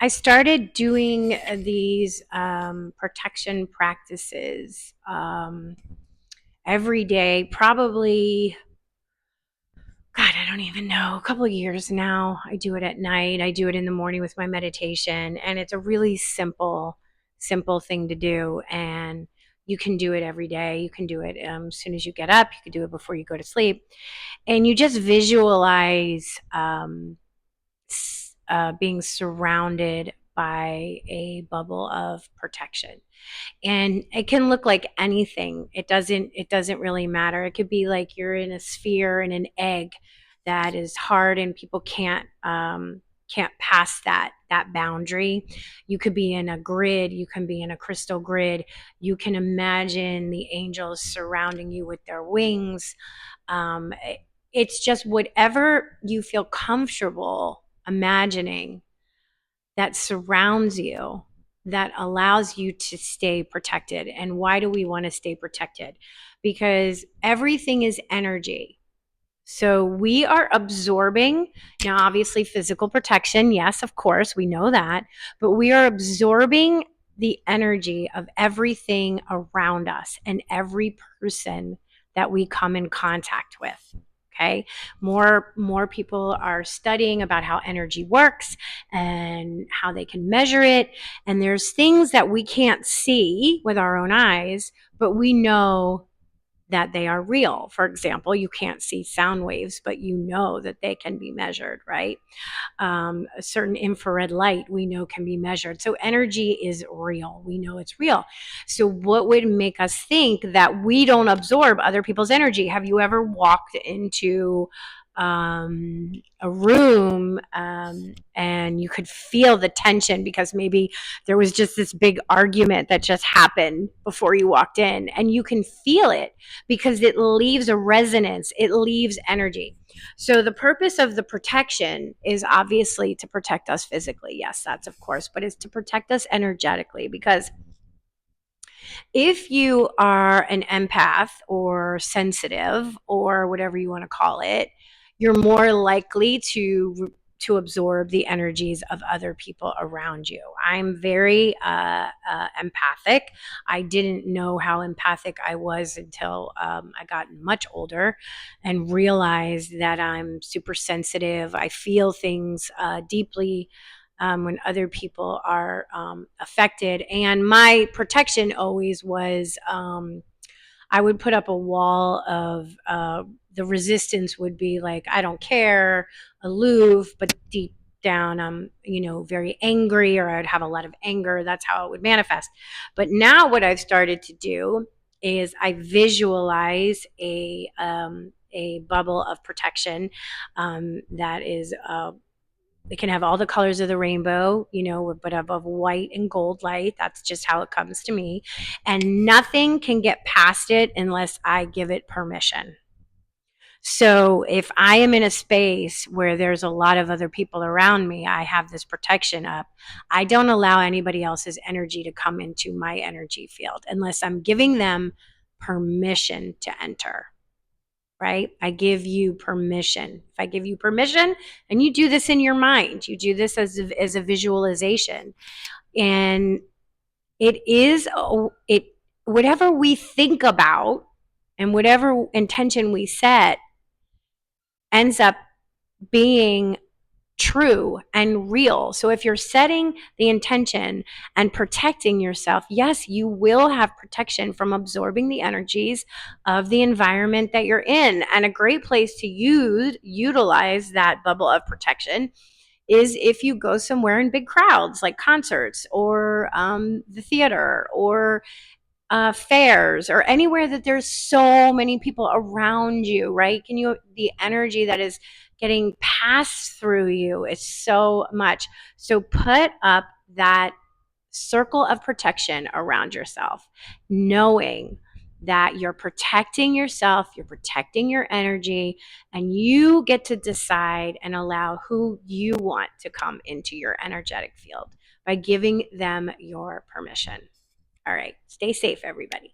I started doing these protection practices every day, probably, God, I don't even know, a couple of years now. I do it at night. I do it in the morning with my meditation, and it's a really simple thing to do. And you can do it every day. You can do it as soon as you get up. You can do it before you go to sleep, and you just visualize being surrounded by a bubble of protection. And it can look like anything. It doesn't really matter. It could be like you're in a sphere in an egg that is hard and people can't pass that boundary. You could be in a grid. You can be in a crystal grid. You can imagine the angels surrounding you with their wings. um, it's just whatever you feel comfortable imagining that surrounds you, that allows you to stay protected. And why do we want to stay protected? Because everything is energy. So we are absorbing, now obviously physical protection, yes, of course, we know that, but we are absorbing the energy of everything around us and every person that we come in contact with. Okay, more people are studying about how energy works and how they can measure it. And there's things that we can't see with our own eyes, but we know that they are real. For example, you can't see sound waves, but you know that they can be measured, right? A certain infrared light we know can be measured. So energy is real. We know it's real. So what would make us think that we don't absorb other people's energy? Have you ever walked into a room and you could feel the tension because maybe there was just this big argument that just happened before you walked in, and you can feel it because it leaves a resonance, it leaves energy. So the purpose of the protection is obviously to protect us physically. Yes, that's of course, but it's to protect us energetically, because if you are an empath or sensitive or whatever you want to call it, you're more likely to absorb the energies of other people around you. I'm very empathic. I didn't know how empathic I was until I got much older and realized that I'm super sensitive. I feel things deeply when other people are affected. And my protection always was I would put up a wall of the resistance would be like, I don't care, aloof, but deep down I'm, very angry, or I would have a lot of anger. That's how it would manifest. But now what I've started to do is I visualize a bubble of protection that is it can have all the colors of the rainbow, but of white and gold light. That's just how it comes to me. And nothing can get past it unless I give it permission. So if I am in a space where there's a lot of other people around me, I have this protection up. I don't allow anybody else's energy to come into my energy field unless I'm giving them permission to enter. Right? I give you permission. If I give you permission, and you do this in your mind, you do this as a visualization, and it whatever we think about and whatever intention we set ends up being true and real. So if you're setting the intention and protecting yourself, yes, you will have protection from absorbing the energies of the environment that you're in. And a great place to utilize that bubble of protection is if you go somewhere in big crowds, like concerts or the theater or fairs, or anywhere that there's so many people around you, right? The energy that is getting passed through you is so much. So put up that circle of protection around yourself, knowing that you're protecting yourself, you're protecting your energy, and you get to decide and allow who you want to come into your energetic field by giving them your permission. All right. Stay safe, everybody.